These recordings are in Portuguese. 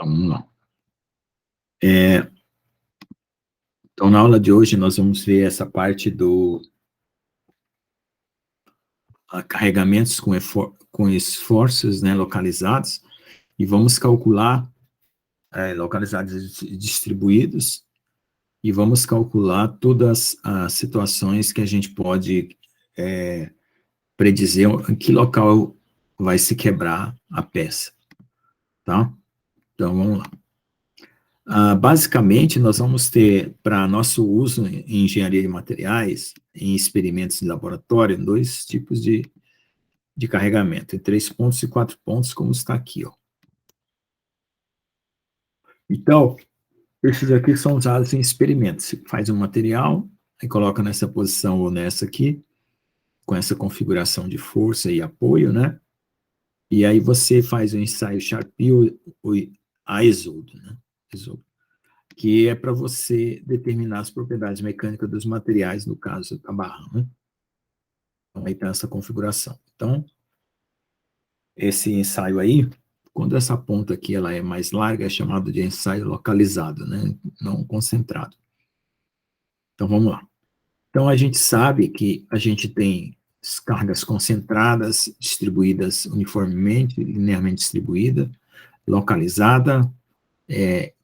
Então, vamos lá. Então, na aula de hoje, nós vamos ver essa parte do carregamentos com esforços, né, localizados, e vamos calcular localizados e distribuídos, e vamos calcular todas as situações que a gente pode predizer em que local vai se quebrar a peça, tá? Então, vamos lá. Basicamente, nós vamos ter, para nosso uso em engenharia de materiais, em experimentos de laboratório, dois tipos de carregamento, em 3 pontos e 4 pontos, como está aqui, ó. Então, esses aqui são usados em experimentos. Você faz um material, aí coloca nessa posição ou nessa aqui, com essa configuração de força e apoio, né? E aí você faz o ensaio Sharpe ou ISO, né? ISO, que é para você determinar as propriedades mecânicas dos materiais, no caso da barra, né? Então, aí tem essa configuração. Então, esse ensaio aí, quando essa ponta aqui ela é mais larga, é chamado de ensaio localizado, né? Não concentrado. Então, vamos lá. Então, a gente sabe que a gente tem cargas concentradas, distribuídas uniformemente, linearmente distribuída, localizada,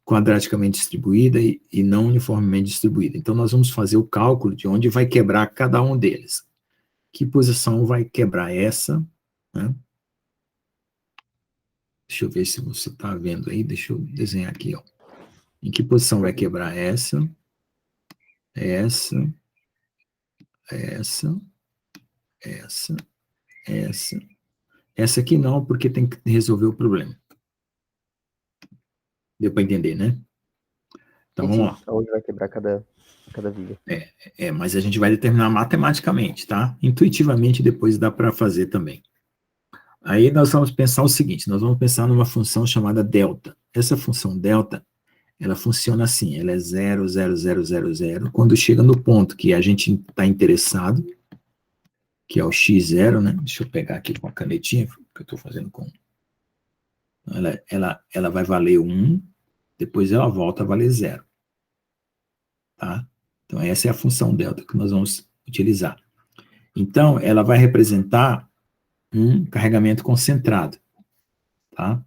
quadraticamente distribuída e não uniformemente distribuída. Então, nós vamos fazer o cálculo de onde vai quebrar cada um deles. Que posição vai quebrar essa, né? Deixa eu ver se você está vendo aí, deixa eu desenhar aqui, ó. Em que posição vai quebrar essa, essa, essa, essa, essa. Essa aqui não, porque tem que resolver o problema. Deu para entender, né? Então, vamos lá. Onde vai quebrar cada viga. Mas a gente vai determinar matematicamente, tá? Intuitivamente, depois dá para fazer também. Aí nós vamos pensar o seguinte, nós vamos pensar numa função chamada delta. Essa função delta, ela funciona assim, ela é 0, 0, 0, 0, 0. Quando chega no ponto que a gente está interessado, que é o x0, né? Deixa eu pegar aqui com a canetinha, que eu estou fazendo com... Ela vai valer 1, depois ela volta a valer 0. Tá? Então, essa é a função delta que nós vamos utilizar. Então, ela vai representar um carregamento concentrado. Tá?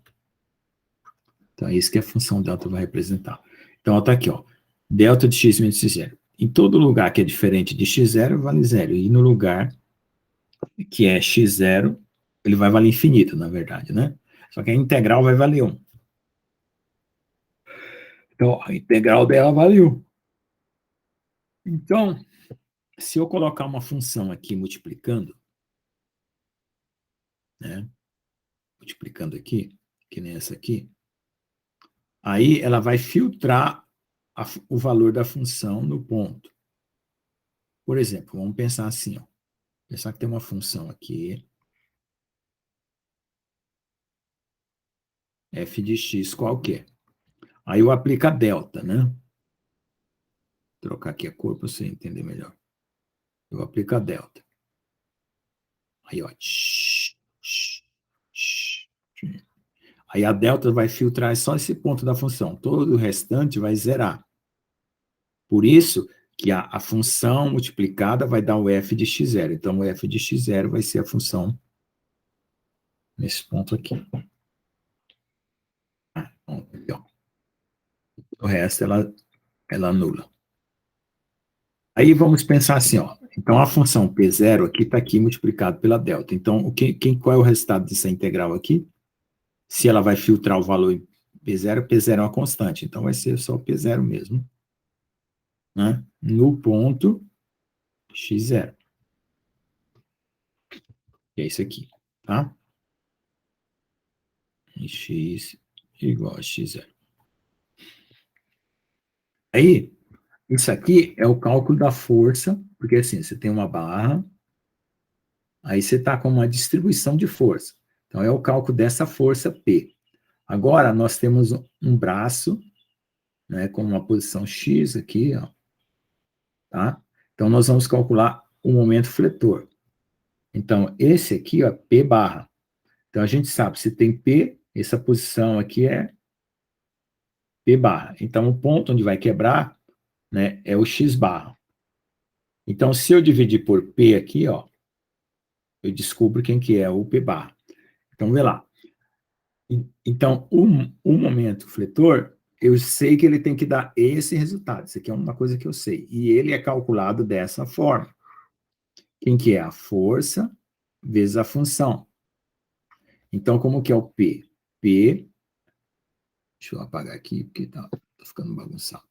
Então, é isso que a função delta vai representar. Então, está aqui, ó. Delta de x menos x0. Em todo lugar que é diferente de x0, vale 0. E no lugar que é x0, ele vai valer infinito, na verdade, né? Só que a integral vai valer 1. Então, a integral dela vale 1. Então, se eu colocar uma função aqui multiplicando, né? Multiplicando aqui, que nem essa aqui, aí ela vai filtrar o valor da função no ponto. Por exemplo, vamos pensar assim, ó. Pensar que tem uma função aqui, f de x qualquer. Aí eu aplico a delta, né? Vou trocar aqui a cor para você entender melhor. Eu aplico a delta. Aí, ó. Aí a delta vai filtrar só esse ponto da função. Todo o restante vai zerar. Por isso que a função multiplicada vai dar o f de x0. Então, o f de x0 vai ser a função nesse ponto aqui. Então, o resto, ela anula. Aí vamos pensar assim, ó. Então, a função P0 aqui está aqui multiplicado pela delta. Então, qual é o resultado dessa integral aqui? Se ela vai filtrar o valor em P0, P0 é uma constante. Então, vai ser só P0 mesmo. Né? No ponto x0. Que é isso aqui, tá? E x igual a x0. Aí, isso aqui é o cálculo da força, porque assim, você tem uma barra, aí você está com uma distribuição de força. Então, é o cálculo dessa força P. Agora, nós temos um braço, né, com uma posição X aqui, ó, tá? Então, nós vamos calcular o momento fletor. Então, esse aqui, ó, P barra. Então, a gente sabe, se tem P, essa posição aqui é P barra. Então, o ponto onde vai quebrar, né, é o X barra. Então, se eu dividir por P aqui, ó, eu descubro quem que é o P barra. Então, vê lá. Então, o momento fletor, eu sei que ele tem que dar esse resultado. Isso aqui é uma coisa que eu sei. E ele é calculado dessa forma. Quem que é? A força vezes a função. Então, como que é o P? P, deixa eu apagar aqui, porque tá ficando bagunçado.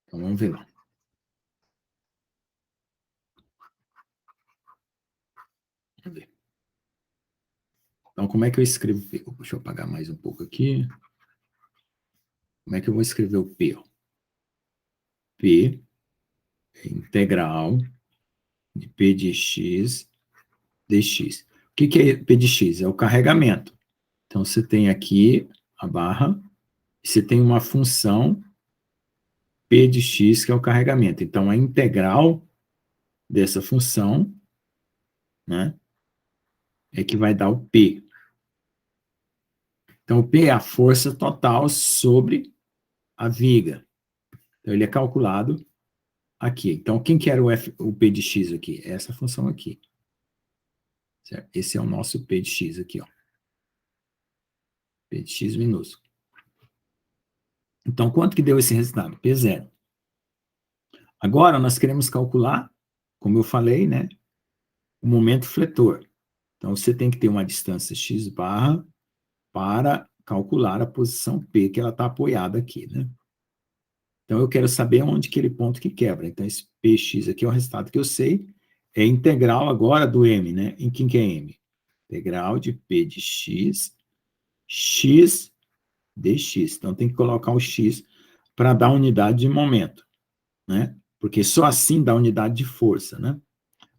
Então, vamos ver lá. Vamos ver. Então, como é que eu escrevo P? Deixa eu apagar mais um pouco aqui. Como é que eu vou escrever o P? P é integral de P de x dx. O que é P de x? É o carregamento. Então, você tem aqui a barra, e você tem uma função P de x, que é o carregamento. Então, a integral dessa função, né, é que vai dar o P. Então, o P é a força total sobre a viga. Então, ele é calculado aqui. Então, quem que era o P de x aqui? É essa função aqui. Certo? Esse é o nosso P de x aqui, ó. P de x minúsculo. Então, quanto que deu esse resultado? P0. Agora, nós queremos calcular, como eu falei, né, o momento fletor. Então, você tem que ter uma distância x barra para calcular a posição P que ela está apoiada aqui, né? Então, eu quero saber onde aquele ponto que quebra. Então, esse Px aqui é o resultado que eu sei. É integral agora do M, né? Em quem que é M? Integral de P de x, x dx. Então, tem que colocar o x para dar unidade de momento, né? Porque só assim dá unidade de força, né?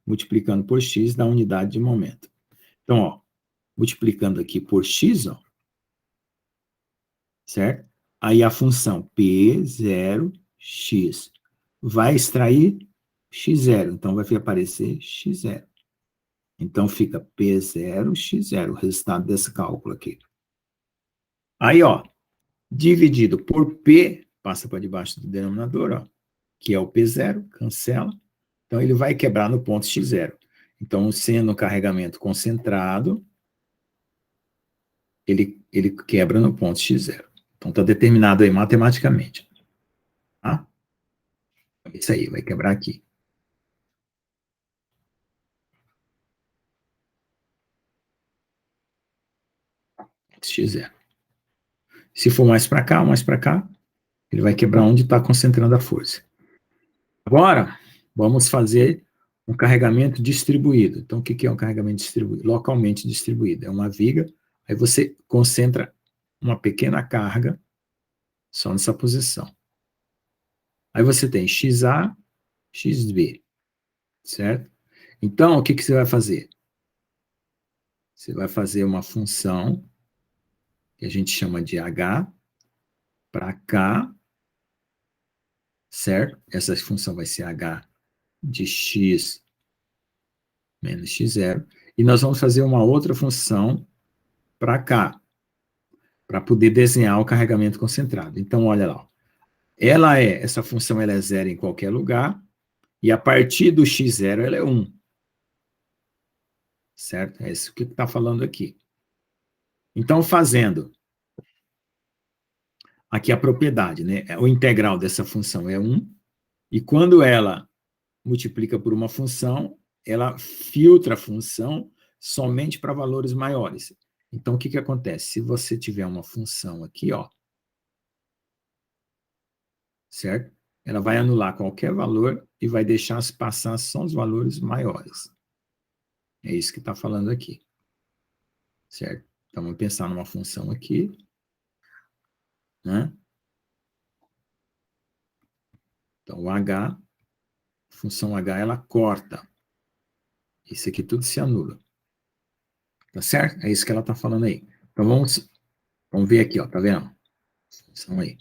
Multiplicando por x dá unidade de momento. Então, ó, multiplicando aqui por x, ó, certo? Aí a função P0x vai extrair x0, então vai aparecer x0. Então fica P0, x0, o resultado desse cálculo aqui. Aí, ó, dividido por P, passa para debaixo do denominador, ó, que é o P0, cancela. Então ele vai quebrar no ponto x0. Então, sendo o carregamento concentrado, ele quebra no ponto x0. Então está determinado aí matematicamente. Tá? Isso aí, vai quebrar aqui. X0. Se for mais para cá, ele vai quebrar onde está concentrando a força. Agora, vamos fazer um carregamento distribuído. Então, o que é um carregamento distribuído? Localmente distribuído. É uma viga, aí você concentra uma pequena carga só nessa posição. Aí você tem XA, XB, certo? Então, o que você vai fazer? Você vai fazer uma função que a gente chama de H para K, certo? Essa função vai ser H de X menos X0. E nós vamos fazer uma outra função para K, para poder desenhar o carregamento concentrado. Então, olha lá. Essa função ela é zero em qualquer lugar, e a partir do x0 ela é 1. Certo? É isso que está falando aqui. Então, fazendo aqui a propriedade, né? O integral dessa função é 1, e quando ela multiplica por uma função, ela filtra a função somente para valores maiores. Então, o que acontece? Se você tiver uma função aqui, ó, certo? Ela vai anular qualquer valor e vai deixar passar só os valores maiores. É isso que está falando aqui. Certo? Então, vamos pensar numa função aqui, né? Então, o H, a função H, ela corta. Isso aqui tudo se anula. Tá certo? É isso que ela está falando aí. Então, vamos ver aqui, ó, tá vendo? Função aí.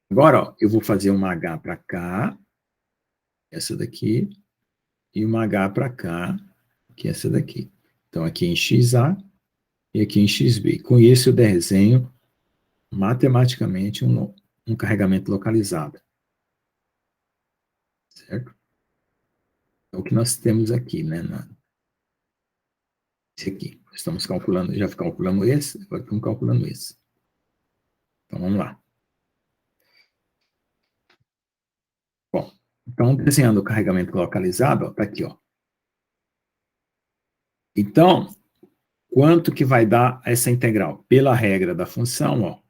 Agora, ó, eu vou fazer uma H para cá, essa daqui, e uma H para cá, que é essa daqui. Então, aqui em XA e aqui em XB. Com isso, eu desenho matematicamente um carregamento localizado. Certo? É o que nós temos aqui, né? Esse aqui. Estamos calculando, já calculamos esse, agora estamos calculando esse. Então, vamos lá. Bom, então, desenhando o carregamento localizado, está aqui, ó. Então, quanto que vai dar essa integral? Pela regra da função, ó,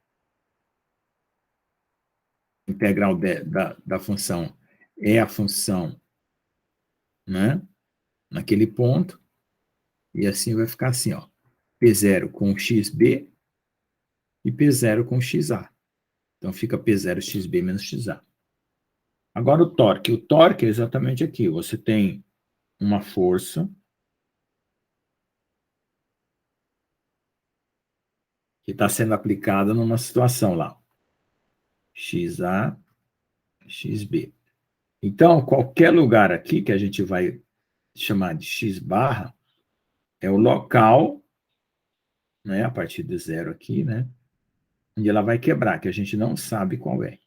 integral da função é a função, né, naquele ponto, e assim vai ficar assim, ó, P0 com XB e P0 com XA. Então, fica P0 XB menos XA. Agora, o torque é exatamente aqui. Você tem uma força que está sendo aplicada numa situação lá. XA, XB. Então, qualquer lugar aqui que a gente vai chamar de X barra é o local, né, a partir do zero aqui, né, onde ela vai quebrar, que a gente não sabe qual é.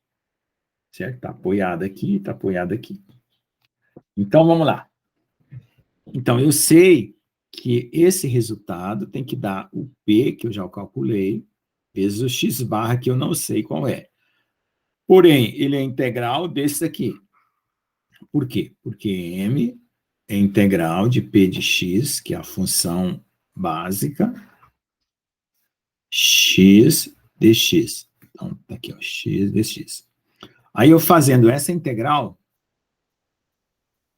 Certo? Está apoiada aqui, está apoiada aqui. Então, vamos lá. Então, eu sei que esse resultado tem que dar o P, que eu já calculei, vezes o X barra, que eu não sei qual é. Porém, ele é integral desse aqui. Por quê? Porque M é integral de P de X, que é a função básica, X dx. Então, tá aqui, ó, X dx. Aí, eu fazendo essa integral,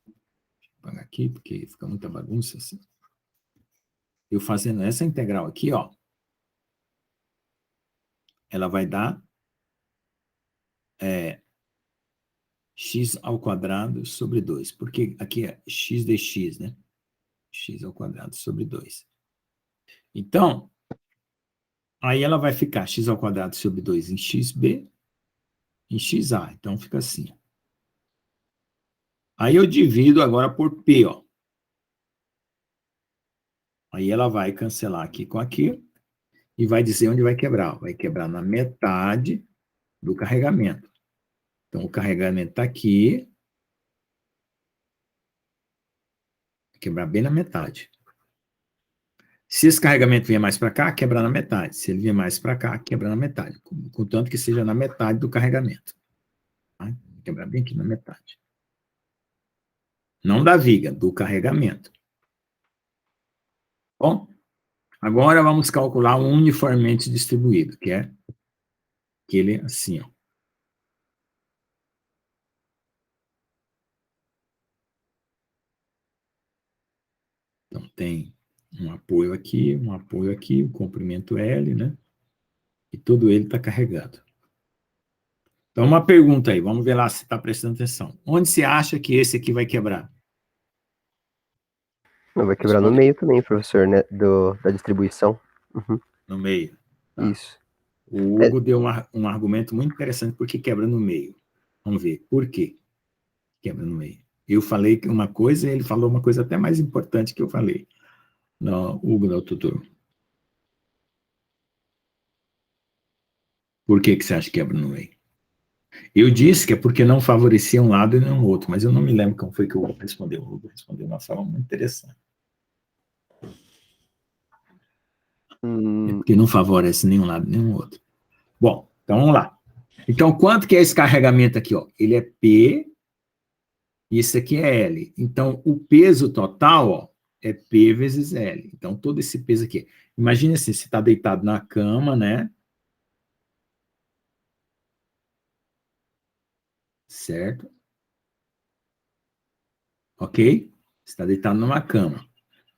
vou apagar aqui, porque fica muita bagunça assim. Eu fazendo essa integral aqui, ó, ela vai dar x ao quadrado sobre 2, porque aqui é x dx, né? X ao quadrado sobre 2. Então, aí ela vai ficar x ao quadrado sobre 2 em xb, em xa. Então, fica assim. Aí eu divido agora por p, ó. Aí ela vai cancelar aqui com aqui e vai dizer onde vai quebrar. Vai quebrar na metade do carregamento. Então, o carregamento está aqui. Vai quebrar bem na metade. Se esse carregamento vier mais para cá, quebra na metade. Se ele vier mais para cá, quebra na metade. Contanto que seja na metade do carregamento. Tá? Quebrar bem aqui na metade. Não da viga, do carregamento. Bom, agora vamos calcular o uniformemente distribuído, que é aquele assim, ó. Então, tem um apoio aqui, o comprimento L, né? E todo ele está carregado. Então, uma pergunta aí, vamos ver lá se está prestando atenção. Onde você acha que esse aqui vai quebrar? Não, vai quebrar no meio também, professor, né? Da distribuição. Uhum. No meio. Tá. Isso. O Hugo deu um argumento muito interessante porque quebra no meio. Vamos ver, por quê quebra no meio? Eu falei uma coisa e ele falou uma coisa até mais importante que eu falei. Não, Hugo, não, tutor. Por que você acha que quebra no meio? Eu disse que é porque não favorecia um lado e não o outro, mas eu não me lembro como foi que o Hugo respondeu. O Hugo respondeu de uma forma muito interessante. É porque não favorece nenhum lado nem o outro. Bom, então vamos lá. Então, quanto que é esse carregamento aqui? Ó? Ele é P, e esse aqui é L. Então, o peso total, ó, é P vezes L. Então, todo esse peso aqui. Imagine assim, você está deitado na cama, né? Certo? Ok? Você está deitado numa cama.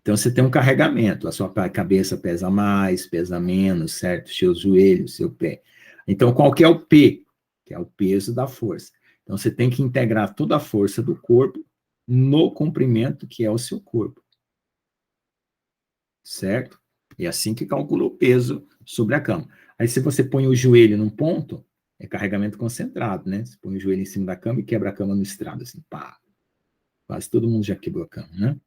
Então, você tem um carregamento. A sua cabeça pesa mais, pesa menos, certo? Seus joelhos, seu pé. Então, qual que é o P? Que é o peso da força. Então, você tem que integrar toda a força do corpo no comprimento que é o seu corpo. Certo? É assim que calcula o peso sobre a cama. Aí, se você põe o joelho num ponto, é carregamento concentrado, né? Você põe o joelho em cima da cama e quebra a cama no estrado, assim, pá. Quase todo mundo já quebrou a cama, né?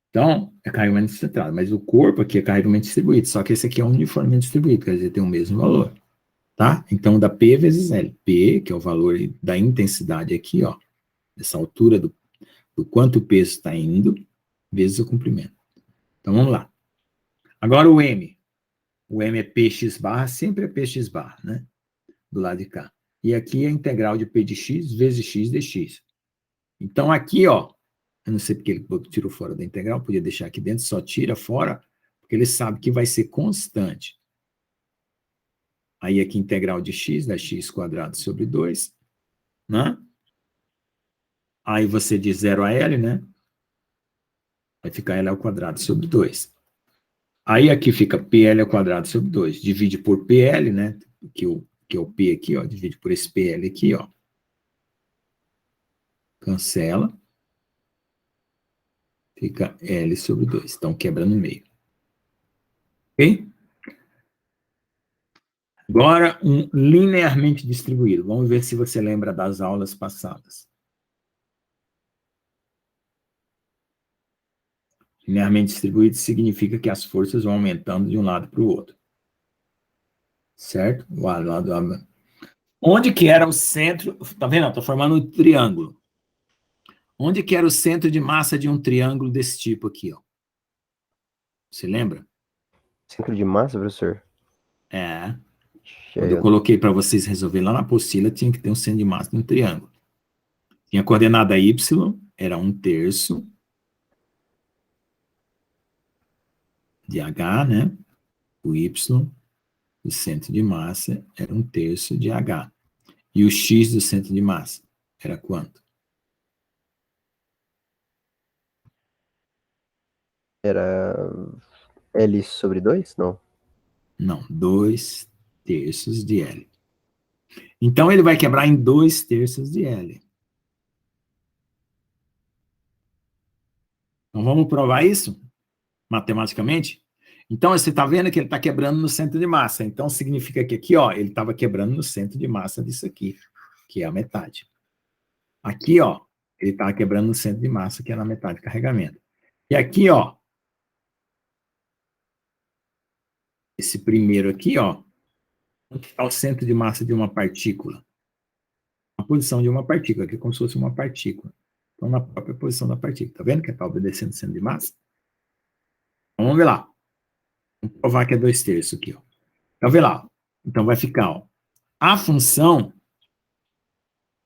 Então, é carregamento centrado, mas o corpo aqui é carregamento distribuído, só que esse aqui é uniformemente distribuído, quer dizer, tem o mesmo valor, tá? Então, dá P vezes L. P, que é o valor da intensidade aqui, ó, dessa altura do quanto o peso está indo, vezes o comprimento. Então, vamos lá. Agora o M. O M é Px barra, sempre é Px barra, né? Do lado de cá. E aqui é a integral de P de x vezes x dx. Então, aqui, ó, eu não sei porque ele tirou fora da integral, podia deixar aqui dentro, só tira fora, porque ele sabe que vai ser constante. Aí aqui integral de x, dá x quadrado sobre 2, né? Aí você de 0 a L, né? Vai ficar L ao quadrado sobre 2. Aí aqui fica PL ao quadrado sobre 2. Divide por PL, né? Que é o P aqui, ó. Divide por esse PL aqui, ó. Cancela. Fica L sobre 2. Então, quebra no meio. Ok? Agora, um linearmente distribuído. Vamos ver se você lembra das aulas passadas. Linearmente distribuído significa que as forças vão aumentando de um lado para o outro. Certo? Onde que era o centro? Tá vendo? Estou formando um triângulo. Onde que era o centro de massa de um triângulo desse tipo aqui, ó? Você lembra? Centro de massa, professor? É. Quando eu Cheio. coloquei para vocês resolver lá na apostila, tinha que ter um centro de massa de um triângulo. Tinha a coordenada y, era 1/3 de h, né? O y, o centro de massa, era 1/3 de h. E o x do centro de massa era quanto? Era L sobre 2? Não. Não, 2/3 de L. Então, ele vai quebrar em 2/3 de L. Então, vamos provar isso matematicamente? Então, você está vendo que ele está quebrando no centro de massa. Então, significa que aqui, ó, ele estava quebrando no centro de massa disso aqui, que é a metade. Aqui, ó, ele estava quebrando no centro de massa, que é na metade de carregamento. E aqui, ó, esse primeiro aqui, ó, onde está o centro de massa de uma partícula? A posição de uma partícula, que é como se fosse uma partícula. Então, na própria posição da partícula. Tá vendo que está obedecendo o centro de massa? Então, vamos ver lá. Vamos provar que é 2/3 aqui, ó. Então, vê lá. Então, vai ficar, ó, a função,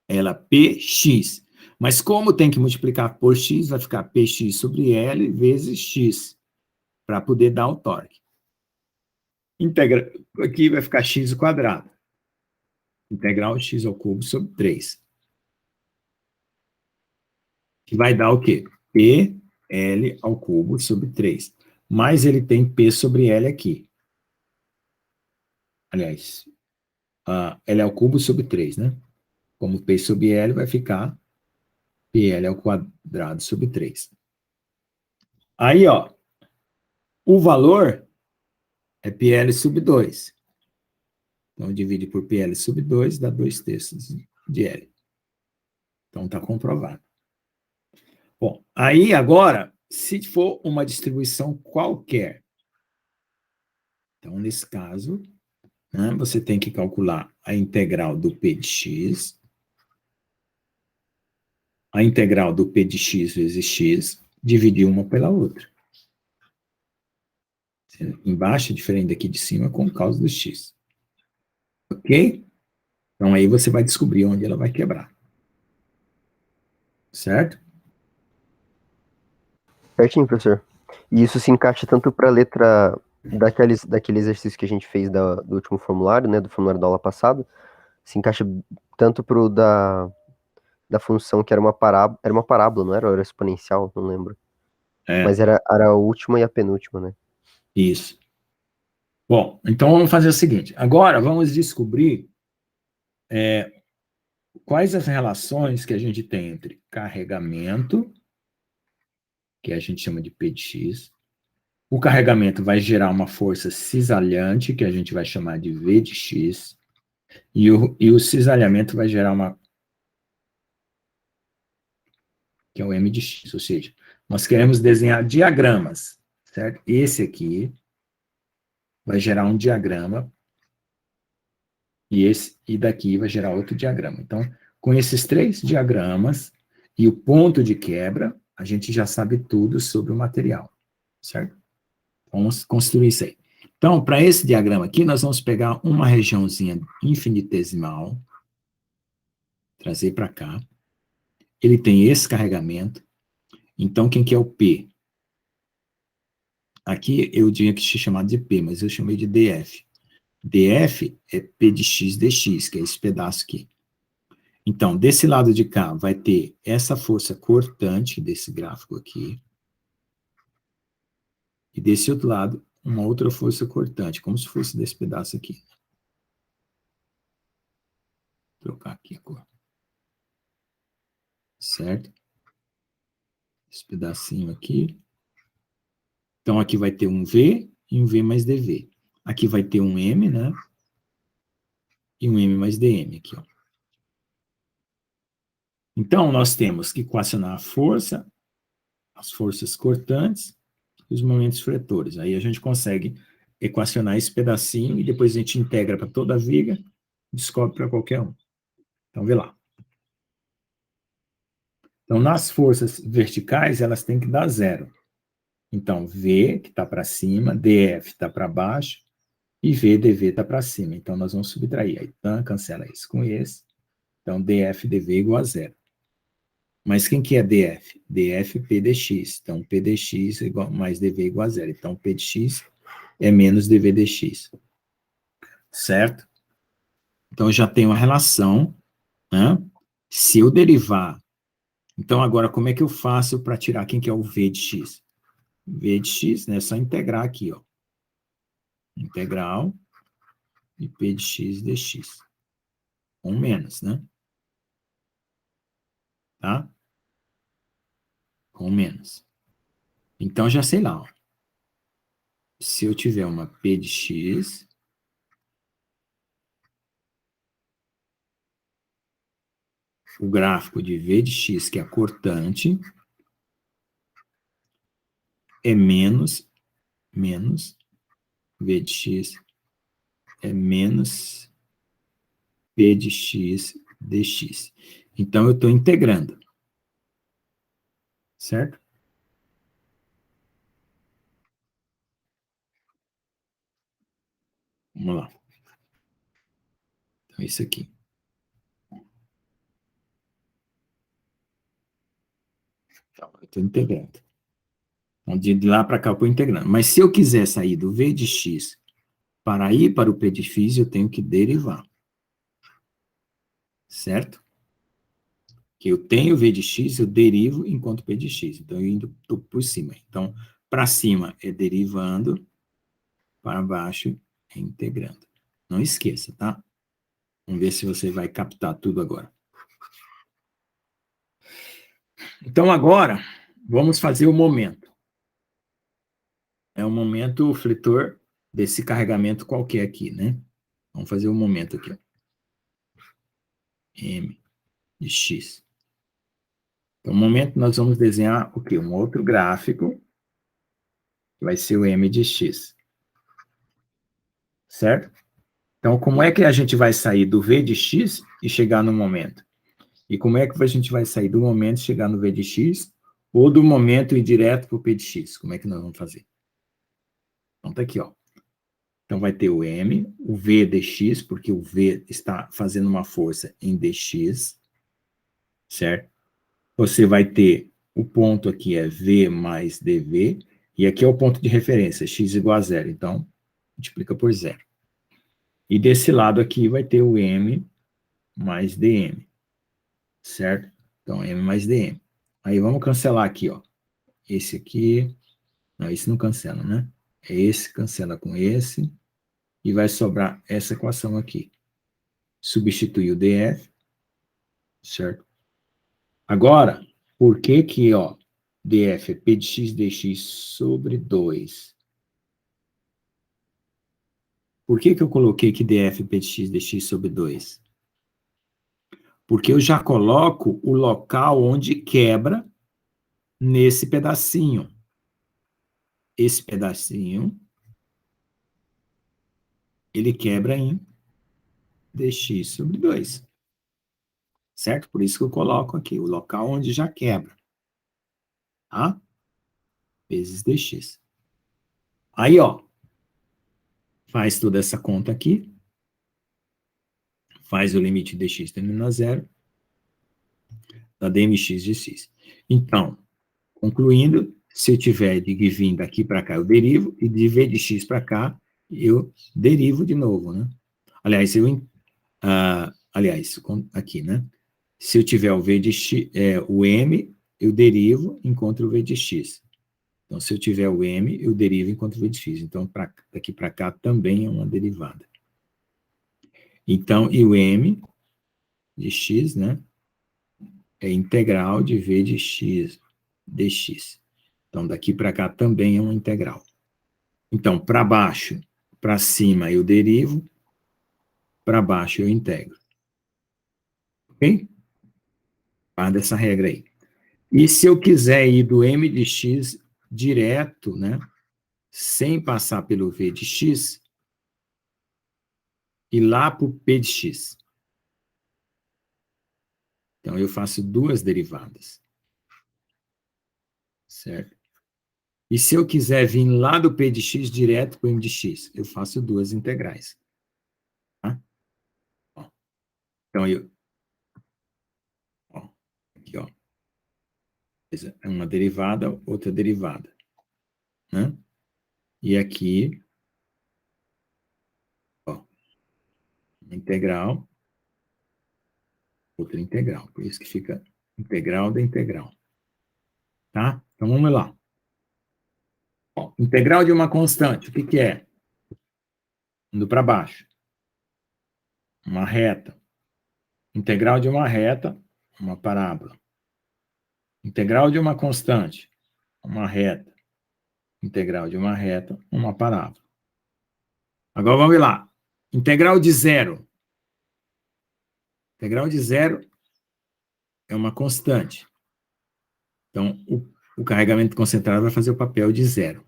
ela é px. Mas como tem que multiplicar por x, vai ficar px sobre L vezes x, para poder dar o torque. Integra, aqui vai ficar x ao quadrado. Integral x ao cubo sobre 3. Que vai dar o quê? PL ao cubo sobre 3. Mas ele tem P sobre L aqui. Aliás, L ao cubo sobre 3, né? Como P sobre L vai ficar PL ao quadrado sobre 3. Aí, ó, o valor é PL sobre 2. Então, divide por PL sobre 2, dá 2/3 de L. Então, está comprovado. Bom, aí agora, se for uma distribuição qualquer, então, nesse caso, né, você tem que calcular a integral do P de x, a integral do P de x vezes x, dividir uma pela outra. Embaixo é diferente daqui de cima com causa do x. Ok? Então, aí você vai descobrir onde ela vai quebrar. Certo? Certinho, professor. E isso se encaixa tanto para a letra daquele exercício que a gente fez do último formulário, né? Do formulário da aula passada. Se encaixa tanto pro da função que era uma parábola, não era? Ou era exponencial, não lembro. É, Mas era a última e a penúltima, né? isso. Bom, então vamos fazer o seguinte. Agora vamos descobrir quais as relações que a gente tem entre carregamento, que a gente chama de P de x. O carregamento vai gerar uma força cisalhante, que a gente vai chamar de V de x. E o cisalhamento vai gerar uma que é o M de X, ou seja, nós queremos desenhar diagramas, certo? Esse aqui vai gerar um diagrama e daqui vai gerar outro diagrama. Então, com esses 3 diagramas e o ponto de quebra, a gente já sabe tudo sobre o material, certo? Vamos construir isso aí. Então, para esse diagrama aqui, nós vamos pegar uma regiãozinha infinitesimal, trazer para cá. Ele tem esse carregamento. Então, quem que é o P? Aqui eu tinha que te chamar de P, mas eu chamei de DF. DF é P de X dx, que é esse pedaço aqui. Então, desse lado de cá vai ter essa força cortante desse gráfico aqui. E desse outro lado, uma outra força cortante, como se fosse desse pedaço aqui. Vou trocar aqui a cor. Certo? Esse pedacinho aqui. Então, aqui vai ter um V e um V mais dV. Aqui vai ter um M, né? E um M mais dM aqui, ó. Então, nós temos que equacionar a força, as forças cortantes e os momentos fletores. Aí a gente consegue equacionar esse pedacinho e depois a gente integra para toda a viga, descobre para qualquer um. Então, vê lá. Então, nas forças verticais, elas têm que dar 0. Então, V, que está para cima, DF está para baixo, e V, DV está para cima. Então, nós vamos subtrair. Aí, tan, cancela isso com esse. Então, DF, DV igual a 0. Mas quem que é DF? DF, P dx. Então, P dx igual, mais DV igual a 0. Então, P dx é menos DV dx. Certo? Então, eu já tenho uma relação, né? Se eu derivar... Então, agora, como é que eu faço para tirar quem que é o V de x? V de x, né? É só integrar aqui, ó. Integral de P de x dx. Com menos, né? Tá? Com menos. Então, já sei lá, ó. Se eu tiver uma P de x, o gráfico de V de x, que é a cortante, é menos V de x é menos P de x dx. Então, eu estou integrando. Certo? Vamos lá. Então, isso aqui. Então, eu estou integrando. Então, de lá para cá eu estou integrando. Mas se eu quiser sair do V de x para ir para o P de x, eu tenho que derivar. Certo? Que eu tenho V de x, eu derivo enquanto P de x. Então, eu indo por cima. Então, para cima é derivando, para baixo é integrando. Não esqueça, tá? Vamos ver se você vai captar tudo agora. Então, agora, vamos fazer o momento. É o momento fletor desse carregamento qualquer aqui, né? Vamos fazer o momento aqui, ó. M de x. Então, no momento, nós vamos desenhar o quê? Um outro gráfico, que vai ser o M de x. Certo? Então, como é que a gente vai sair do V de x e chegar no momento? E como é que a gente vai sair do momento e chegar no V de x, ou do momento ir direto para o P de x? Como é que nós vamos fazer? Então, tá aqui, ó. Então, vai ter o M, o V dx, porque o V está fazendo uma força em dx, certo? Você vai ter o ponto aqui é V mais dV, e aqui é o ponto de referência, x igual a 0. Então, multiplica por 0. E desse lado aqui vai ter o M mais dm, certo? Então, M mais dm. Aí, vamos cancelar aqui, ó. Esse aqui, não, esse não cancela, né? É esse, cancela com esse, e vai sobrar essa equação aqui. Substituir o df, certo? Agora, por que que, ó, df é p de x dx sobre 2? Por que que eu coloquei que df é p de x dx sobre 2? Porque eu já coloco o local onde quebra nesse pedacinho. Esse pedacinho, ele quebra em dx sobre 2. Certo? Por isso que eu coloco aqui, o local onde já quebra. Tá? Vezes dx. Aí, ó, faz toda essa conta aqui, faz o limite de dx tendendo a zero, dá dmx de x. Então, concluindo, se eu tiver de vir daqui para cá, eu derivo, e de v de x para cá, eu derivo de novo, né? Aliás, aqui, né? Se eu tiver o v de x, o m, eu derivo, encontro o v de x. Então, se eu tiver o m, eu derivo enquanto v de x. Então, daqui para cá também é uma derivada. Então, e o m de x, né, é integral de v de x dx. Então, daqui para cá também é uma integral. Então, para baixo, para cima eu derivo, para baixo eu integro. Ok? Guarda essa regra aí. E se eu quiser ir do m de x direto, né, sem passar pelo v de x, e lá para o p de x. Então, eu faço duas derivadas. Certo? E se eu quiser vir lá do p de x direto para o m de x, eu faço duas integrais. Tá? Ó. Então, aqui, ó. É uma derivada, outra derivada. Né? E aqui, ó, uma integral, outra integral. Por isso que fica integral da integral. Tá? Então, vamos lá. Ó, integral de uma constante, o que que é? Indo para baixo. Uma reta. Integral de uma reta, uma parábola. Integral de uma constante, uma reta. Integral de uma reta, uma parábola. Agora vamos lá. Integral de zero. Integral de zero é uma constante. Então, o carregamento concentrado vai fazer o papel de zero.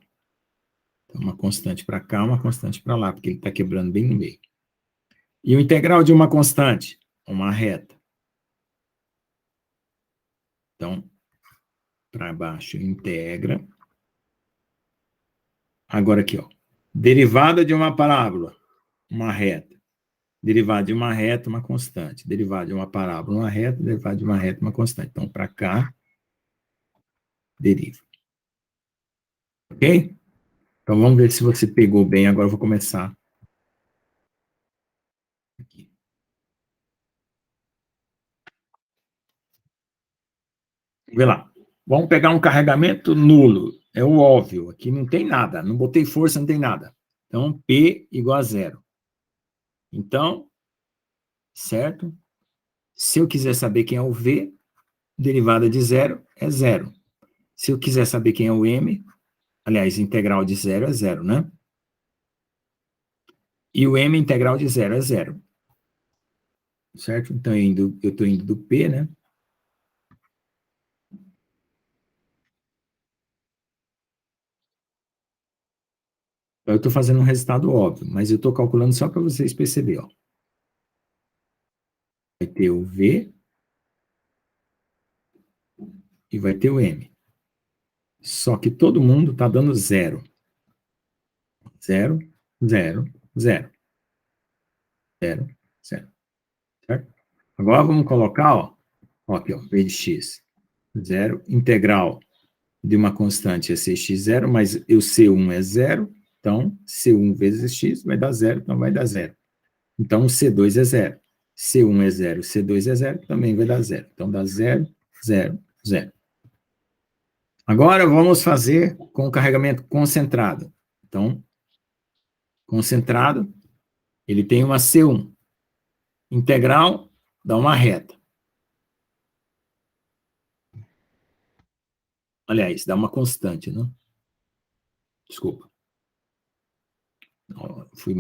Então, uma constante para cá, uma constante para lá, porque ele está quebrando bem no meio. E o integral de uma constante? Uma reta. Então, para baixo, integra. Agora aqui, ó. Derivada de uma parábola, uma reta. Derivada de uma reta, uma constante. Derivada de uma parábola, uma reta. Derivada de uma reta, uma constante. Então, para cá, deriva. Ok? Então, vamos ver se você pegou bem. Agora eu vou começar. Aqui. Vê lá. Vamos pegar um carregamento nulo. É o óbvio. Aqui não tem nada. Não botei força, não tem nada. Então, P igual a zero. Então, certo? Se eu quiser saber quem é o V, derivada de zero é zero. Se eu quiser saber quem é o M, aliás, integral de zero é zero, né? E o M integral de zero é zero. Certo? Então, eu estou indo do P, né? Eu estou fazendo um resultado óbvio, mas eu estou calculando só para vocês perceberem. Ó. Vai ter o V e vai ter o M. Só que todo mundo está dando zero. Zero, zero, zero. Zero, zero. Certo? Agora vamos colocar, ó aqui, ó, V de x. Zero, integral de uma constante é cx0, mas o C1 é zero, então C1 vezes x vai dar zero, então vai dar zero. Então C2 é zero. C1 é zero, C2 é zero, também vai dar zero. Então dá zero, zero, zero. Agora vamos fazer com o carregamento concentrado. Então, concentrado, ele tem uma C1. Integral dá uma reta. Aliás, dá uma constante, não? Desculpa. Fui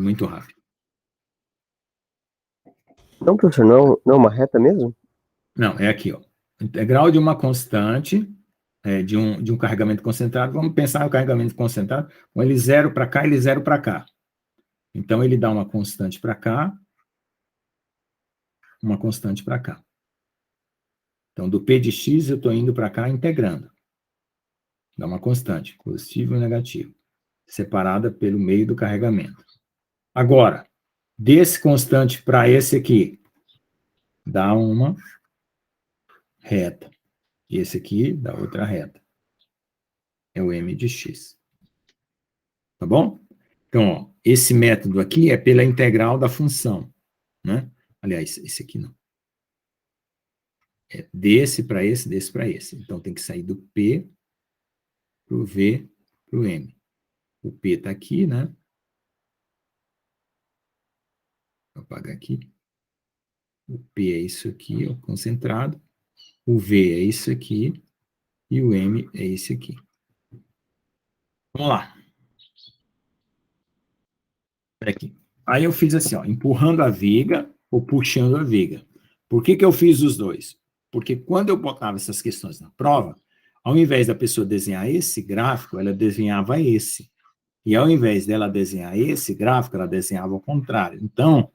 muito rápido. Não, professor, não é uma reta mesmo? Não, é aqui, ó. Integral de uma constante de um carregamento concentrado, vamos pensar no carregamento concentrado, com ele zero para cá, ele zero para cá. Então, ele dá uma constante para cá, uma constante para cá. Então, do P de x, eu estou indo para cá integrando. Dá uma constante, positivo e negativo, separada pelo meio do carregamento. Agora, desse constante para esse aqui, dá uma reta. E esse aqui dá outra reta. É o m de x. Tá bom? Então, ó, esse método aqui é pela integral da função, né? Aliás, esse aqui não. É desse para esse, desse para esse. Então, tem que sair do P para o V para o M. O P está aqui, né? Vou apagar aqui. O P é isso aqui, ó, concentrado. O V é isso aqui. E o M é esse aqui. Vamos lá. Aqui. Aí eu fiz assim, ó, empurrando a viga ou puxando a viga. Por que eu fiz os dois? Porque quando eu botava essas questões na prova, ao invés da pessoa desenhar esse gráfico, ela desenhava esse. E ao invés dela desenhar esse gráfico, ela desenhava o contrário. Então,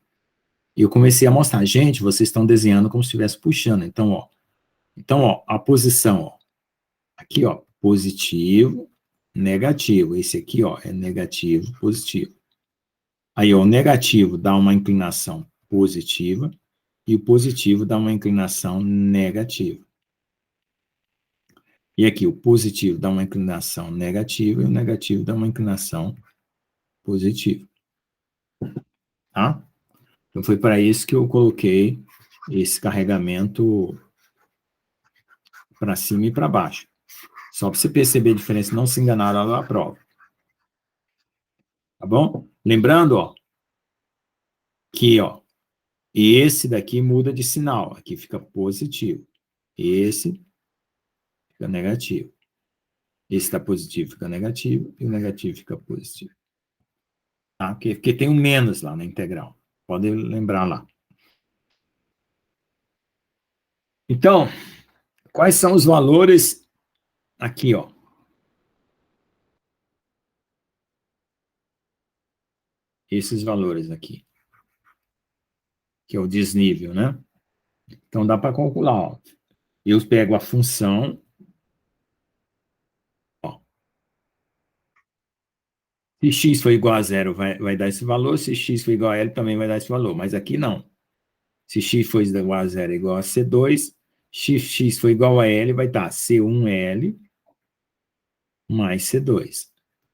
eu comecei a mostrar, gente, vocês estão desenhando como se estivesse puxando. Então, a posição, ó, aqui, ó, positivo, negativo. Esse aqui, ó, é negativo, positivo. Aí, ó, o negativo dá uma inclinação positiva e o positivo dá uma inclinação negativa. E aqui, o positivo dá uma inclinação negativa e o negativo dá uma inclinação positiva. Tá? Então, foi para isso que eu coloquei esse carregamento para cima e para baixo. Só para você perceber a diferença, não se enganar lá na prova. Tá bom? Lembrando, ó, que, ó, esse daqui muda de sinal. Aqui fica positivo. Esse fica negativo. Esse está positivo, fica negativo. E o negativo fica positivo. Tá? Porque tem um menos lá na integral. Pode lembrar lá. Então, quais são os valores aqui, ó? Esses valores aqui. Que é o desnível, né? Então, dá para calcular, ó. Eu pego a função, ó. Se x for igual a zero, vai dar esse valor. Se x for igual a L, também vai dar esse valor. Mas aqui não. Se x for igual a zero, é igual a C2. Se x for igual a L, vai dar C1L mais C2.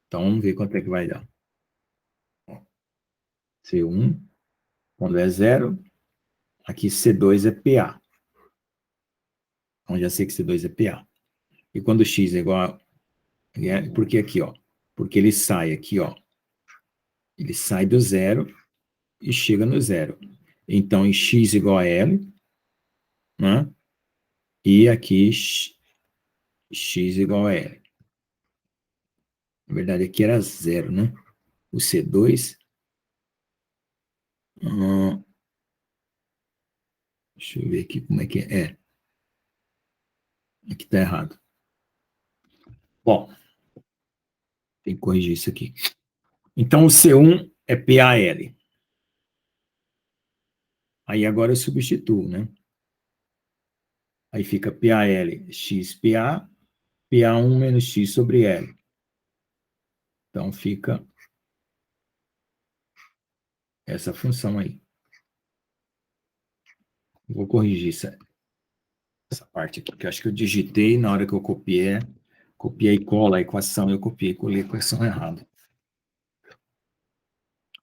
Então, vamos ver quanto é que vai dar. C1, quando é zero. Aqui C2 é PA. Então, já sei que C2 é PA. E quando x é igual a... Porque aqui, ó. Porque ele sai aqui, ó. Ele sai do zero e chega no zero. Então, em x igual a L, né? E aqui x igual a L. Na verdade, aqui era zero, né? O C2... deixa eu ver aqui como é que é. Aqui está errado. Bom, tem que corrigir isso aqui. Então, o C1 é PAL. Aí agora eu substituo, né? Aí fica PAL x PA, PA1 menos x sobre L. Então, fica essa função aí. Vou corrigir essa parte aqui, que eu acho que eu digitei na hora que eu copiei e cola a equação, eu copiei e colei a equação errada.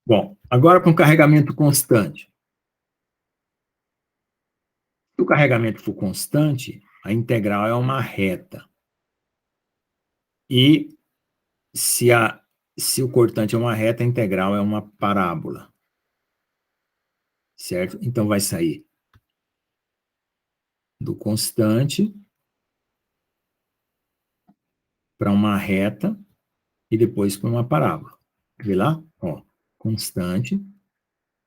Bom, agora para um carregamento constante. Se o carregamento for constante, a integral é uma reta. E se o cortante é uma reta, a integral é uma parábola. Certo? Então, vai sair do constante para uma reta e depois para uma parábola. Vê lá? Ó, constante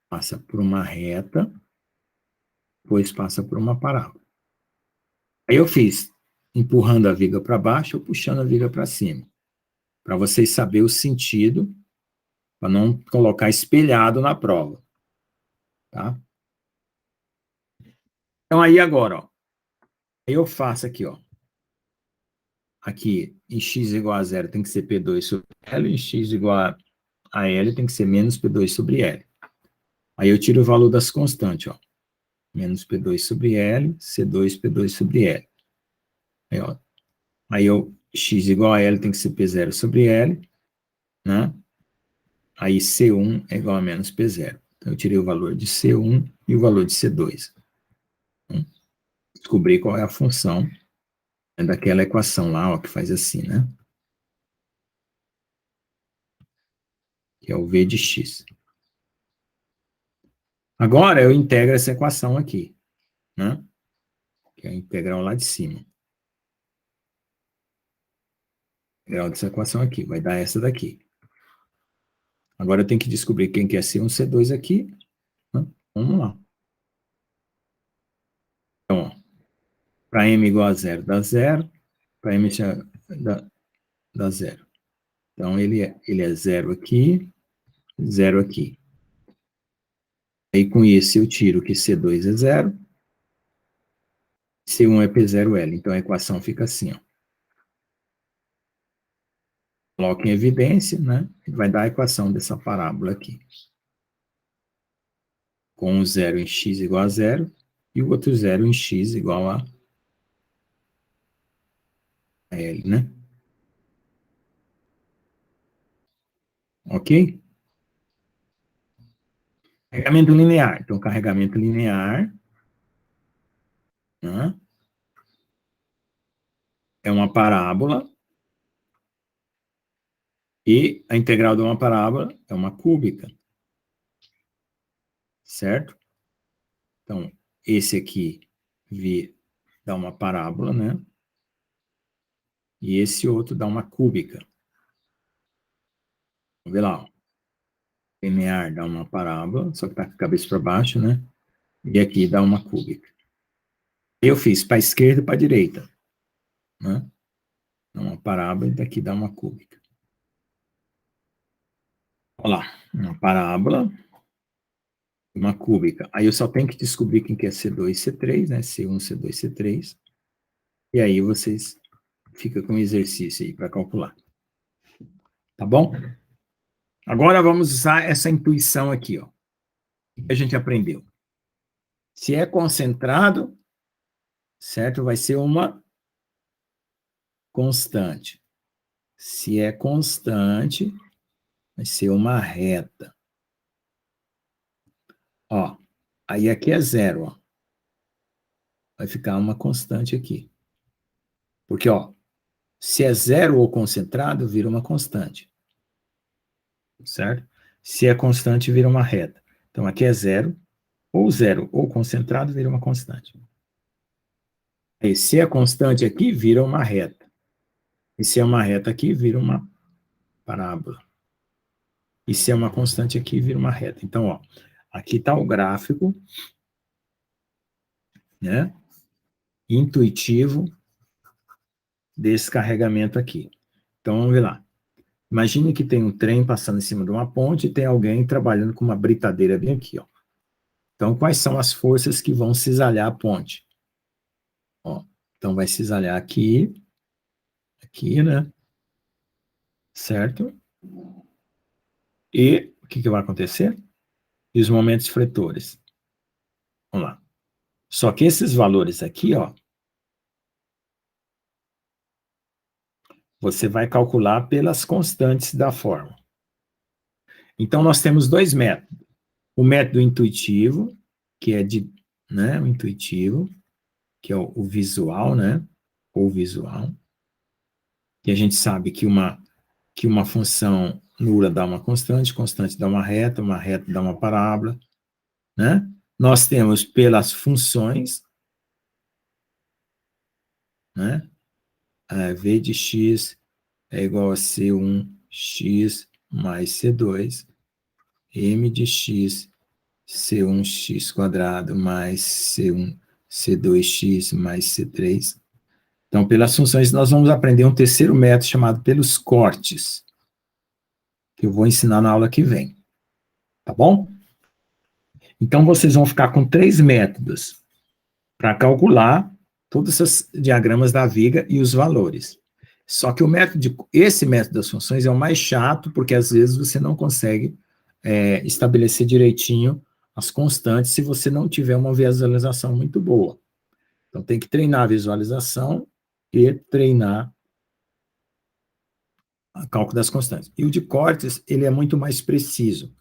passa por uma reta, depois passa por uma parábola. Aí eu fiz empurrando a viga para baixo ou puxando a viga para cima, para vocês saberem o sentido, para não colocar espelhado na prova, tá? Então, aí agora, ó, eu faço aqui, ó, aqui, em x igual a zero tem que ser P2 sobre L, em x igual a L tem que ser menos P2 sobre L. Aí eu tiro o valor das constantes, ó, menos P2 sobre L, C2, P2 sobre L. Aí, ó, x igual a L tem que ser P0 sobre L, né? Aí C1 é igual a menos P0. Então, eu tirei o valor de C1 e o valor de C2. Então, descobri qual é a função daquela equação lá, ó, que faz assim, né? Que é o V de x. Agora, eu integro essa equação aqui, né? Que é a integral lá de cima. A integral dessa equação aqui, vai dar essa daqui. Agora eu tenho que descobrir quem que é C1 e C2 aqui. Né? Vamos lá. Então, para m igual a zero, dá zero. Para m dá zero. Então, ele é zero aqui, zero aqui. Aí, com isso, eu tiro que C2 é zero, C1 é P0L. Então, a equação fica assim, ó. Coloca em evidência, né? Vai dar a equação dessa parábola aqui. Com um zero em x igual a zero, e o outro zero em x igual a L, né? Ok? Carregamento linear. Então, carregamento linear, né? É uma parábola, e a integral de uma parábola é uma cúbica, certo? Então, esse aqui dá uma parábola, né? E esse outro dá uma cúbica. Vamos ver lá, ó. Linear dá uma parábola, só que está com a cabeça para baixo, né? E aqui dá uma cúbica. Eu fiz para a esquerda e para a direita, né? Dá uma parábola e daqui dá uma cúbica. Olha lá, uma parábola, uma cúbica. Aí eu só tenho que descobrir quem que é C2 e C3, né? C1, C2, C3. E aí vocês ficam com o exercício aí para calcular. Tá bom? Agora vamos usar essa intuição aqui, ó. O que a gente aprendeu? Se é concentrado, certo? Vai ser uma constante. Se é constante, vai ser uma reta. Ó, aí aqui é zero, ó. Vai ficar uma constante aqui. Porque, ó, se é zero ou concentrado, vira uma constante. Certo? Se é constante, vira uma reta. Então, aqui é zero ou concentrado, vira uma constante. Aí, se é constante aqui, vira uma reta. E se é uma reta aqui, vira uma parábola. E se é uma constante aqui, vira uma reta. Então, ó, aqui está o gráfico, né, intuitivo desse carregamento aqui. Então, vamos ver lá. Imagine que tem um trem passando em cima de uma ponte e tem alguém trabalhando com uma britadeira bem aqui, ó. Então, quais são as forças que vão cisalhar a ponte? Ó, então, vai cisalhar aqui, né? Certo? E o que vai acontecer? E os momentos fretores. Vamos lá. Só que esses valores aqui, ó, você vai calcular pelas constantes da fórmula. Então, nós temos dois métodos. O método intuitivo, que é o intuitivo, que é o visual, né? Ou visual. Que a gente sabe que uma função nula dá uma constante dá uma reta dá uma parábola, né? Nós temos pelas funções, né? V de x é igual a C1x mais C2, m de x, C1x² mais C1, C2x mais C3, Então, pelas funções, nós vamos aprender um terceiro método chamado pelos cortes, que eu vou ensinar na aula que vem. Tá bom? Então, vocês vão ficar com 3 métodos para calcular todos esses diagramas da viga e os valores. Só que esse método das funções é o mais chato, porque às vezes você não consegue estabelecer direitinho as constantes se você não tiver uma visualização muito boa. Então, tem que treinar a visualização e treinar o cálculo das constantes. E o de cortes, ele é muito mais preciso.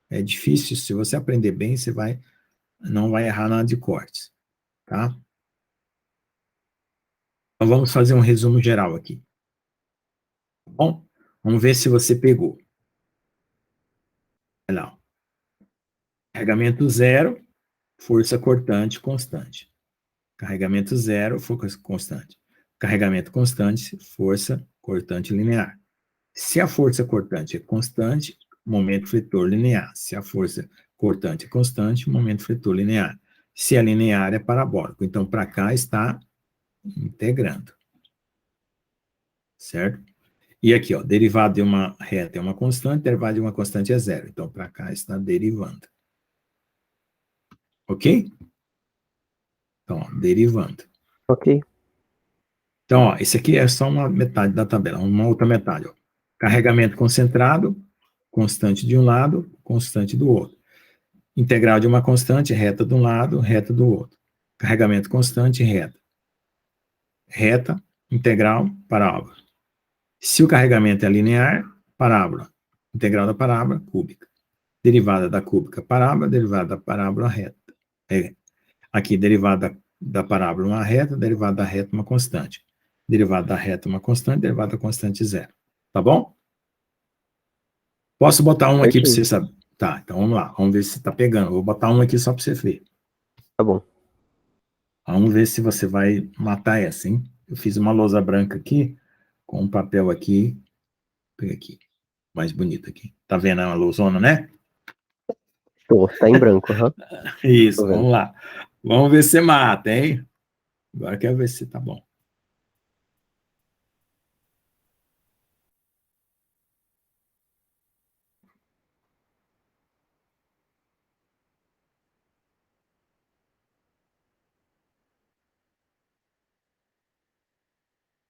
É difícil, se você aprender bem, você não vai errar nada de cortes, tá? Então, vamos fazer um resumo geral aqui. Tá bom? Vamos ver se você pegou. Olha lá. Carregamento zero, força cortante constante. Carregamento zero, força constante. Carregamento constante, força cortante linear. Se a força cortante é constante, momento fletor linear. Se a força cortante é constante, momento fletor linear. Se é linear, é parabólico. Então, para cá está integrando. Certo? E aqui, ó, derivado de uma reta é uma constante, derivado de uma constante é zero. Então, para cá está derivando. Ok? Então, ó, derivando. Ok. Então, ó, esse aqui é só uma metade da tabela, uma outra metade. Ó. Carregamento concentrado, constante de um lado, constante do outro. Integral de uma constante, reta de um lado, reta do outro. Carregamento constante, reta. Reta, integral, parábola. Se o carregamento é linear, parábola. Integral da parábola, cúbica. Derivada da cúbica, parábola. Derivada da parábola, reta. Aqui, derivada da parábola, uma reta. Derivada da reta, uma constante. Derivada da reta, uma constante. Derivada da constante, zero. Tá bom? Posso botar um aqui para Certinho. você saber? Tá, então vamos lá. Vamos ver se está pegando. Vou botar um aqui só para você ver. Tá bom. Vamos ver se você vai matar essa, hein? Eu fiz uma lousa branca aqui, com um papel aqui. Pega aqui, mais bonito aqui. Tá vendo a lousona, né? Tá em branco, aham. Isso, Tô vendo. vamos lá. Vamos ver se você mata, hein? Agora quero ver se tá bom.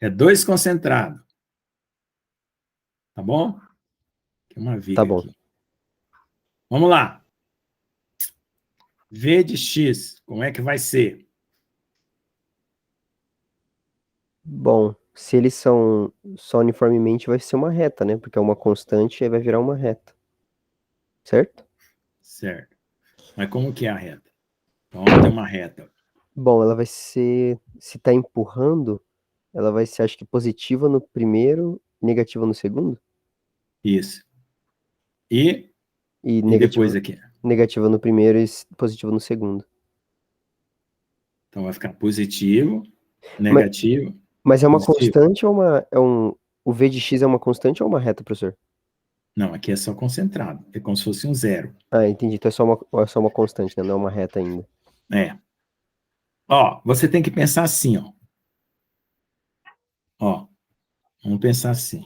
É 2 concentrado. Tá bom? Tem uma Tá viga bom. aqui. Vamos lá. V de x, como é que vai ser? Bom, se eles são só uniformemente, vai ser uma reta, né? Porque é uma constante e aí vai virar uma reta. Certo? Certo. Mas como que é a reta? Então, vamos ter uma reta. Bom, ela vai ser, se tá empurrando, ela vai ser, acho que positiva no primeiro, negativa no segundo, Isso. E e depois aqui? negativa no primeiro e positiva no segundo. Então, vai ficar positivo, Mas, negativo, mas é uma positivo. constante ou o v de x é uma constante ou uma reta, professor? Não, aqui é só concentrado. É como se fosse um zero. Ah, entendi. Então é só uma constante, né? Não é uma reta ainda. É. Ó, você tem que pensar assim, ó. Ó, vamos pensar assim.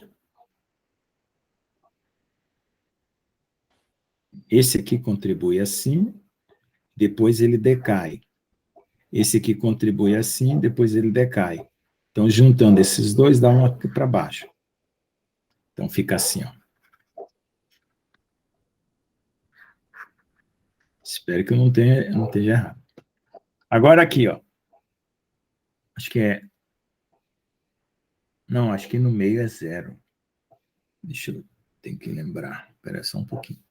Esse aqui contribui assim, depois ele decai. Esse aqui contribui assim, depois ele decai. Então, juntando esses dois, dá um aqui para baixo. Então, fica assim, ó. Espero que eu não esteja errado. Agora aqui, ó. Acho que é... Não, acho que no meio é zero. Deixa eu... Tenho que lembrar. Espera só um pouquinho.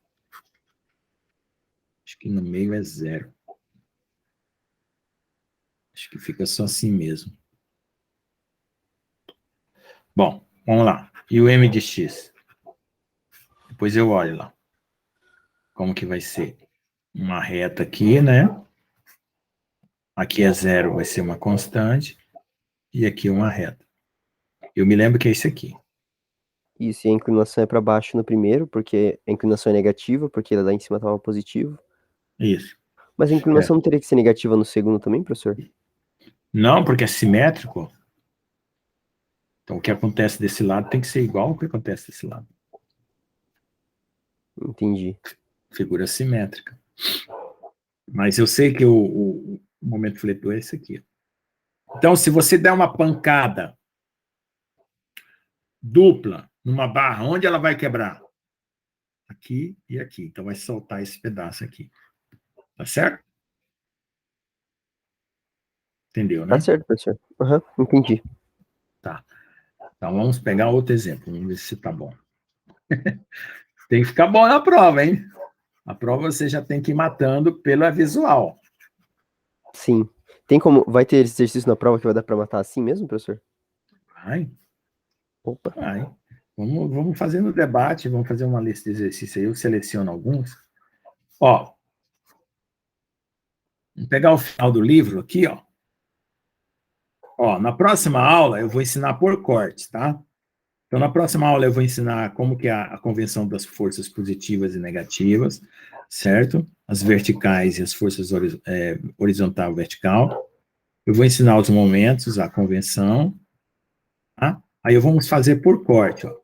Acho que no meio é zero. Acho que fica só assim mesmo. Bom, vamos lá. E o m de x? Depois eu olho lá. Como que vai ser? Uma reta aqui, né? Aqui é zero, vai ser uma constante. E aqui uma reta. Eu me lembro que é isso aqui. Isso, e a inclinação é para baixo no primeiro, porque a inclinação é negativa, porque lá em cima estava positivo. Isso. Mas a É. inclinação não teria que ser negativa no segundo também, professor? Não, porque é simétrico. Então, o que acontece desse lado tem que ser igual ao que acontece desse lado. Entendi. Figura simétrica. Mas eu sei que o momento fletor é esse aqui. Então, se você der uma pancada dupla numa barra, onde ela vai quebrar? Aqui e aqui. Então, vai soltar esse pedaço aqui. Tá certo? Entendeu, Tá né? certo, professor. Aham, entendi. Tá. Então, vamos pegar outro exemplo. Vamos ver se tá bom. Tem que ficar bom na prova, hein? A prova você já tem que ir matando pela visual. Sim. Tem como. Vai ter exercício na prova que vai dar pra matar assim mesmo, professor? Vai, Opa. vai. Vamos fazer no debate, vamos fazer uma lista de exercícios aí. Eu seleciono alguns. Ó, vamos pegar o final do livro aqui, ó. Ó, na próxima aula eu vou ensinar por cortes, tá? Então, na próxima aula eu vou ensinar como que é a convenção das forças positivas e negativas, certo? As verticais e as forças horizontal e vertical. Eu vou ensinar os momentos, a convenção, tá? Aí vamos fazer por corte, ó.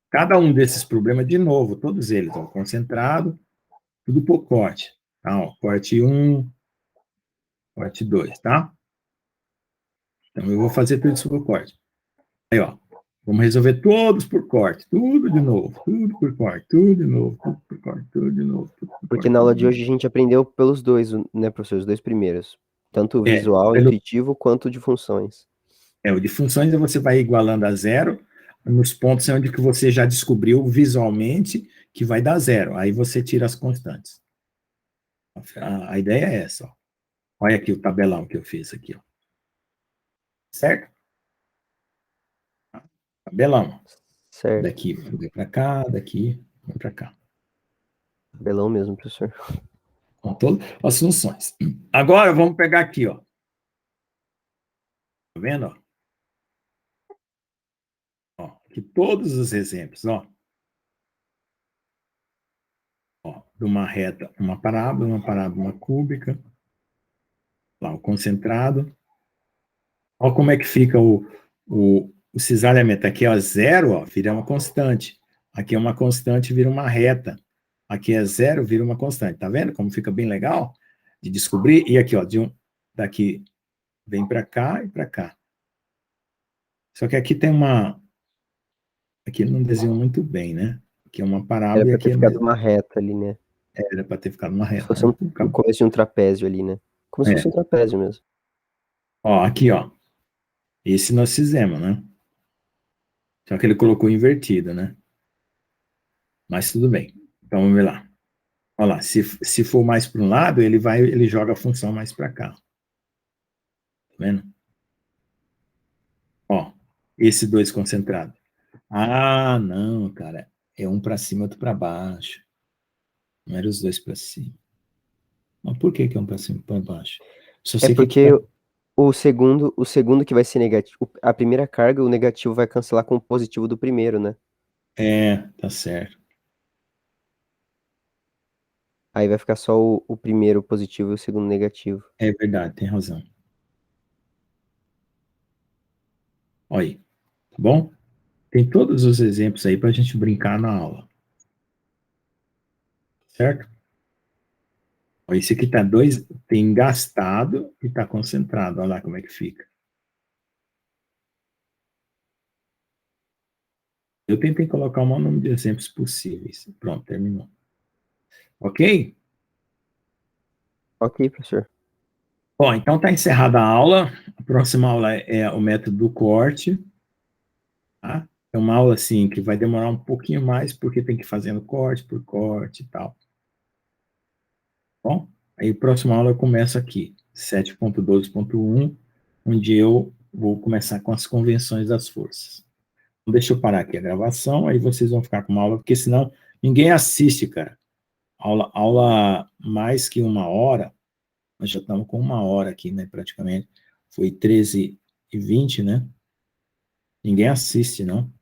Cada um desses problemas, de novo, todos eles, ó, concentrado, tudo por corte. Tá? Ó, corte 1, corte 2, tá? Então, eu vou fazer tudo isso por corte. Aí, ó, vamos resolver todos por corte, tudo de novo, tudo por corte, tudo de novo, tudo por corte, tudo de novo, tudo por Porque corte, na tudo aula de de novo. hoje a gente aprendeu pelos dois, né, professor? Os dois primeiros. Tanto o visual, Pelo, intuitivo, quanto de funções. o de funções você vai igualando a zero nos pontos onde que você já descobriu visualmente que vai dar zero. Aí você tira as constantes. A ideia é essa, ó. Olha aqui o tabelão que eu fiz aqui, ó. Certo? Tabelão. Certo. Daqui, vem para cá, daqui, vem para cá. Belão mesmo, professor. Com todas as funções. Agora, vamos pegar aqui, ó. Tá vendo, ó? Ó, aqui todos os exemplos, ó. Ó, de uma reta, uma parábola, uma cúbica. Lá, o concentrado. Ó como é que fica o cisalhamento. Aqui, ó, zero, ó, vira uma constante. Aqui é uma constante, vira uma reta. Aqui é zero, vira uma constante. Tá vendo como fica bem legal de descobrir? E aqui, ó, daqui vem para cá e para cá. Só que aqui tem uma... Aqui ele não desenhou muito bem, né? Aqui é uma Era parábola e pra ter aqui ficado uma reta ali, né? era para ter ficado uma Se reta. fosse o começo de um trapézio ali, né? Como se fosse um trapézio mesmo. Ó, aqui, ó. Esse nós fizemos, né? Só que ele colocou invertido, né? Mas tudo bem. Então vamos ver lá. Olha lá, se for mais para um lado, ele joga a função mais para cá. Tá vendo? Ó, esse 2 concentrado. Ah, não, cara. É um para cima, outro para baixo. Não era os dois para cima. Mas por que é um para cima e para baixo? Só É sei que aqui porque tá... o segundo que vai ser negativo, a primeira carga, o negativo vai cancelar com o positivo do primeiro, né? Tá certo. Aí vai ficar só o primeiro positivo e o segundo negativo. É verdade, tem razão. Olha aí, tá bom? Tem todos os exemplos aí para a gente brincar na aula. Certo? Olha, esse aqui tá tem gastado e tá concentrado. Olha lá como é que fica. Eu tentei colocar o maior número de exemplos possíveis. Pronto, terminou. Ok? Ok, professor. Bom, então está encerrada a aula. A próxima aula é o método do corte. Tá? É uma aula, assim, que vai demorar um pouquinho mais, porque tem que ir fazendo corte por corte e tal. Bom, aí a próxima aula eu começo aqui, 7.12.1, onde eu vou começar com as convenções das forças. Então, deixa eu parar aqui a gravação, aí vocês vão ficar com uma aula, porque senão ninguém assiste, cara. Aula mais que uma hora, nós já estamos com uma hora aqui, né, praticamente. Foi 13h20, né? Ninguém assiste, não.